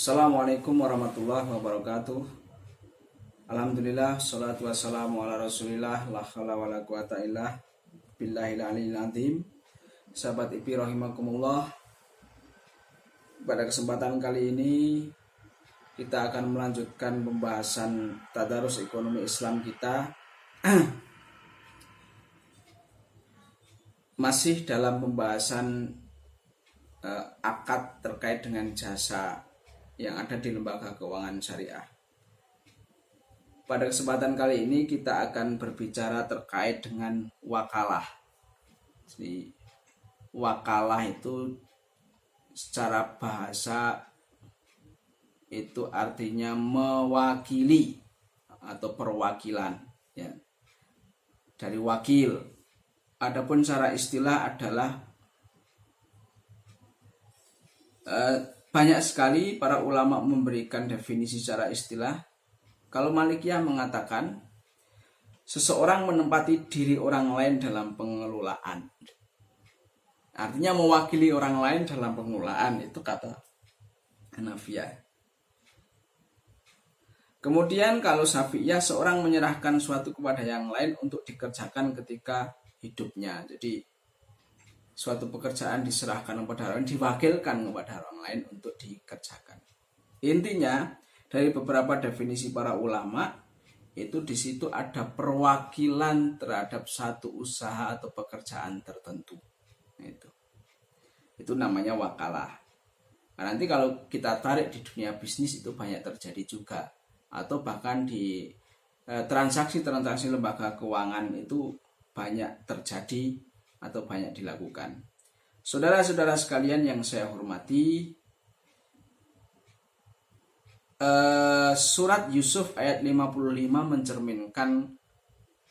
Assalamualaikum warahmatullahi wabarakatuh. Alhamdulillah, salatu wassalamu ala rasulillah, la hawla wa la quwata illa billahil aliyil azim. Sahabat IP rahimakumullah, pada kesempatan kali ini kita akan melanjutkan pembahasan tadarus ekonomi Islam kita. Masih dalam pembahasan akad terkait dengan jasa yang ada di lembaga keuangan syariah. Pada kesempatan kali ini kita akan berbicara terkait dengan wakalah. Jadi, wakalah itu secara bahasa itu artinya mewakili atau perwakilan, ya, dari wakil. Adapun secara istilah adalah banyak sekali para ulama memberikan definisi secara istilah. Kalau Malikiyah mengatakan seseorang menempati diri orang lain dalam pengelolaan. Artinya mewakili orang lain dalam pengelolaan, itu kata Hanafiyah. Kemudian kalau Syafi'iyah, seorang menyerahkan suatu kepada yang lain untuk dikerjakan ketika hidupnya. Jadi suatu pekerjaan diserahkan kepada orang, diwakilkan kepada orang lain untuk dikerjakan. Intinya dari beberapa definisi para ulama itu di situ ada perwakilan terhadap satu usaha atau pekerjaan tertentu. Itu namanya wakalah. Nah, nanti kalau kita tarik di dunia bisnis itu banyak terjadi juga, atau bahkan di transaksi-transaksi lembaga keuangan itu banyak terjadi atau banyak dilakukan. Saudara-saudara sekalian yang saya hormati, surat Yusuf ayat 55 mencerminkan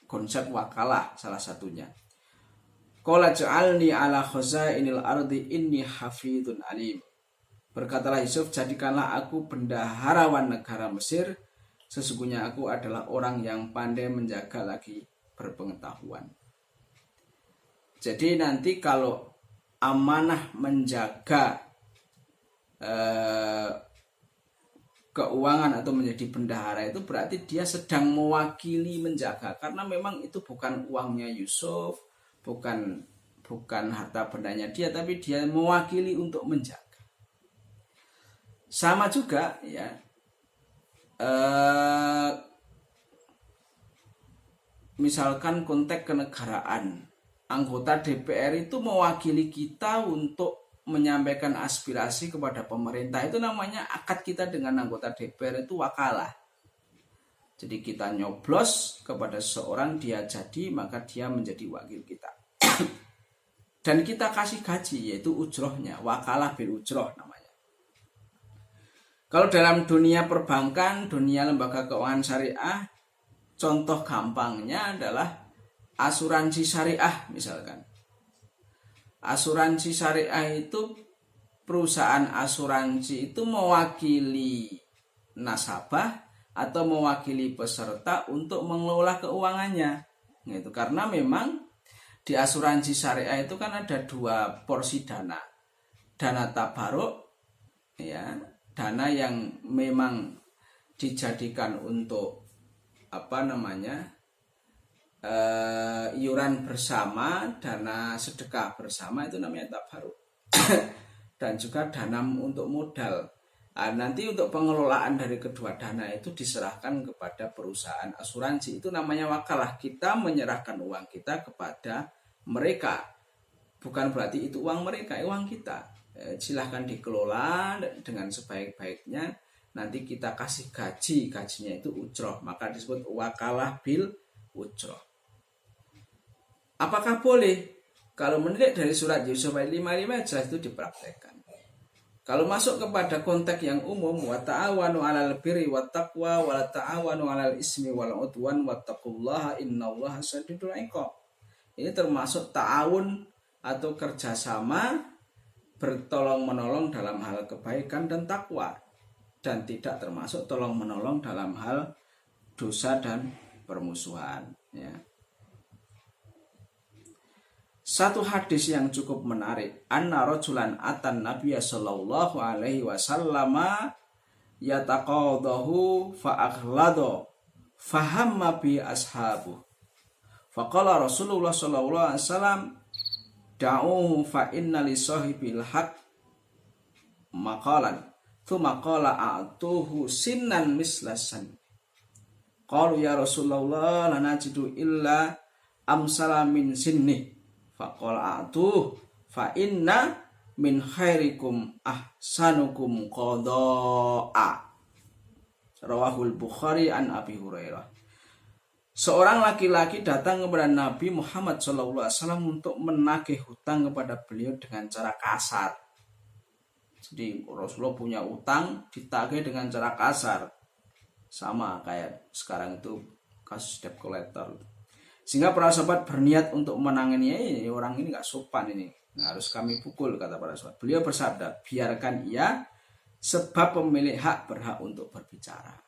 konsep wakalah salah satunya. Qala ja'alni ala khazainil ardi inni hafidun alim. Berkatalah Yusuf, jadikanlah aku bendaharawan negara Mesir, sesungguhnya aku adalah orang yang pandai menjaga lagi berpengetahuan. Jadi nanti kalau amanah menjaga keuangan atau menjadi bendahara, itu berarti dia sedang mewakili menjaga, karena memang itu bukan uangnya Yusuf, bukan harta bendanya dia, tapi dia mewakili untuk menjaga. Sama juga ya, misalkan konteks kenegaraan, anggota DPR itu mewakili kita untuk menyampaikan aspirasi kepada pemerintah. Itu namanya akad kita dengan anggota DPR, itu wakalah. Jadi kita nyoblos kepada seseorang, dia jadi, maka dia menjadi wakil kita. Dan kita kasih gaji, yaitu ujrohnya, wakalah bil ujroh namanya. Kalau dalam dunia perbankan, dunia lembaga keuangan syariah, contoh gampangnya adalah asuransi syariah misalkan. Asuransi syariah itu perusahaan asuransi itu mewakili nasabah atau mewakili peserta untuk mengelola keuangannya. Gitu. Karena memang di asuransi syariah itu kan ada dua porsi dana. Dana tabaruk, ya, dana yang memang dijadikan untuk iuran bersama, dana sedekah bersama, itu namanya tabaruk. Dan juga dana untuk modal. Nanti untuk pengelolaan dari kedua dana itu diserahkan kepada perusahaan asuransi, itu namanya wakalah. Kita menyerahkan uang kita kepada mereka, bukan berarti itu uang mereka, uang kita. Silahkan dikelola dengan sebaik-baiknya. Nanti kita kasih gajinya itu ujroh, maka disebut wakalah bil ujroh. Apakah boleh? Kalau menilik dari surat Yusuf ayat 55 jelas itu dipraktekkan. Kalau masuk kepada konteks yang umum, wa ta'awanu 'alal birri wat taqwa wa la ta'awanu 'alal ismi wal 'udwan wattaqullaha innallaha syadidul 'iqab. Ini termasuk ta'awun atau kerjasama bertolong-menolong dalam hal kebaikan dan takwa, dan tidak termasuk tolong-menolong dalam hal dosa dan permusuhan, ya. Satu hadis yang cukup menarik, anna rajulan atan nabiyya sallallahu alaihi wasallam yataqadahu fa aghlado fahamma bi ashabu. Faqala Rasulullah sallallahu alaihi wasallam da'uhu fa inna li sahibil haq maqalan thumma qala a'tuhu sinnan mislasan. Qalu ya Rasulullah la najidu illa amsala min sinni. Faqala a'tuhu fa inna min khairikum ahsanukum qada'a. Rawahul Bukhari an Abi Hurairah. Seorang laki-laki datang kepada Nabi Muhammad SAW untuk menagih hutang kepada beliau dengan cara kasar. Jadi Rasulullah punya utang ditagih dengan cara kasar, sama kayak sekarang itu kasus debt collector. Sehingga para sahabat berniat untuk menanganinya, ini orang ini nggak sopan ini, harus kami pukul, kata para sahabat. Beliau bersabda, biarkan ia, sebab pemilik hak berhak untuk berbicara.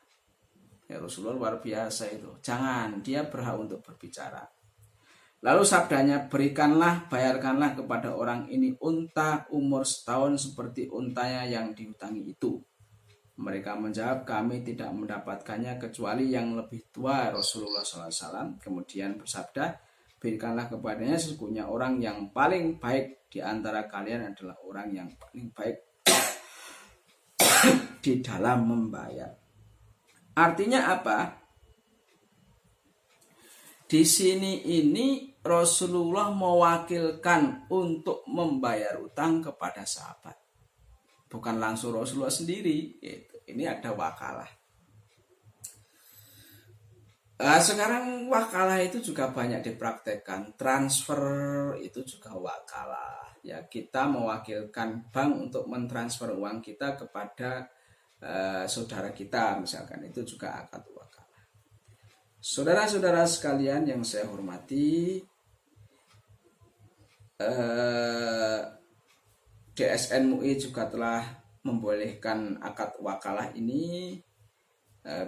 Ya, Rasulullah luar biasa itu. Jangan, dia berhak untuk berbicara. Lalu sabdanya, berikanlah, bayarkanlah kepada orang ini unta umur setahun seperti untanya yang dihutangi itu. Mereka menjawab, kami tidak mendapatkannya kecuali yang lebih tua. Rasulullah SAW kemudian bersabda, berikanlah kepadanya, sesungguhnya orang yang paling baik di antara kalian adalah orang yang paling baik di dalam membayar. Artinya apa? Di sini ini Rasulullah mewakilkan untuk membayar utang kepada sahabat. Bukan langsung Rasulullah sendiri. Ini ada wakalah. Sekarang wakalah itu juga banyak dipraktekkan. Transfer itu juga wakalah. Ya, kita mewakilkan bank untuk mentransfer uang kita kepada saudara kita, misalkan, itu juga akad wakalah. Saudara-saudara sekalian yang saya hormati, DSN MUI juga telah membolehkan akad wakalah ini,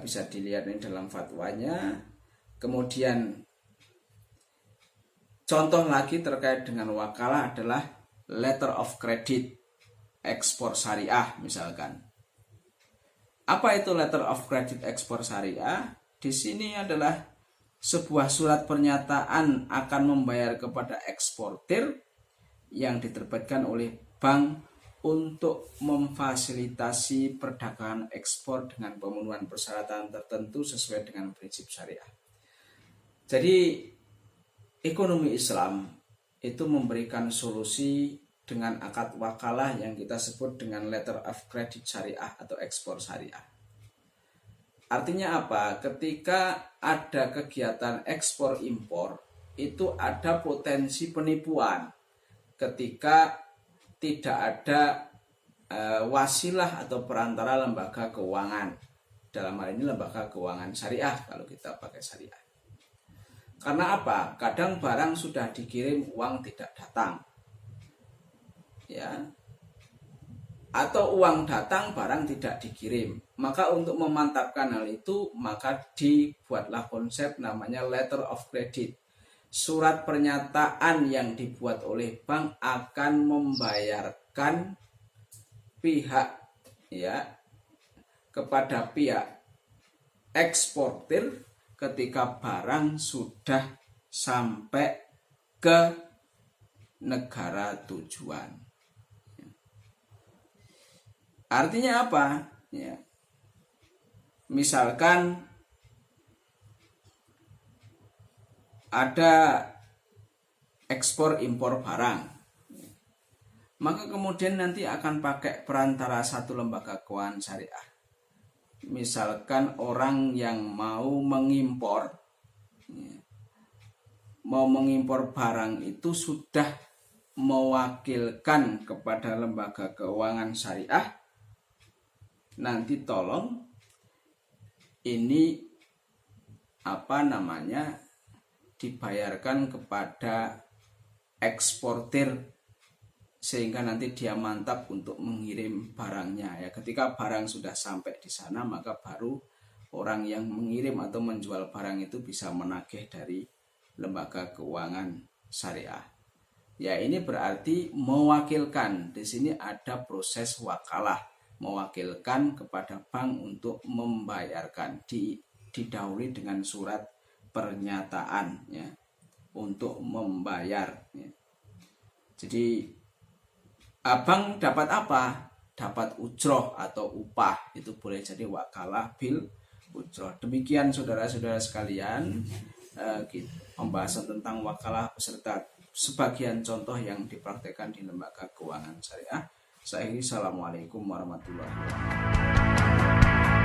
bisa dilihat ini dalam fatwanya. Kemudian contoh lagi terkait dengan wakalah adalah letter of credit ekspor syariah misalkan. Apa itu letter of credit ekspor syariah? Di sini adalah sebuah surat pernyataan akan membayar kepada eksportir yang diterbitkan oleh bank untuk memfasilitasi perdagangan ekspor dengan pemenuhan persyaratan tertentu sesuai dengan prinsip syariah. Jadi ekonomi Islam itu memberikan solusi dengan akad wakalah yang kita sebut dengan letter of credit syariah atau ekspor syariah. Artinya apa? Ketika ada kegiatan ekspor impor, itu ada potensi penipuan ketika tidak ada wasilah atau perantara lembaga keuangan. Dalam hal ini lembaga keuangan syariah kalau kita pakai syariah. Karena apa? Kadang barang sudah dikirim, uang tidak datang. Ya, atau uang datang barang tidak dikirim. Maka untuk memantapkan hal itu, maka dibuatlah konsep namanya letter of credit. Surat pernyataan yang dibuat oleh bank akan membayarkan pihak, ya, kepada pihak eksportir ketika barang sudah sampai ke negara tujuan. Artinya apa? Ya. Misalkan ada ekspor impor barang, maka kemudian nanti akan pakai perantara satu lembaga keuangan syariah. Misalkan orang yang mau mengimpor barang itu sudah mewakilkan kepada lembaga keuangan syariah, nanti tolong ini dibayarkan kepada eksportir sehingga nanti dia mantap untuk mengirim barangnya. Ya, ketika barang sudah sampai di sana, maka baru orang yang mengirim atau menjual barang itu bisa menagih dari lembaga keuangan syariah. Ya, ini berarti mewakilkan. Di sini ada proses wakalah, mewakilkan kepada bank untuk membayarkan, didahului dengan surat pernyataan ya untuk membayar ya. Jadi abang dapat apa? Dapat ujroh atau upah, itu boleh jadi wakalah bil ujroh. Demikian saudara-saudara sekalian, pembahasan tentang wakalah beserta sebagian contoh yang dipraktekkan di lembaga keuangan syariah. Saya Assalamualaikum warahmatullahi wabarakatuh.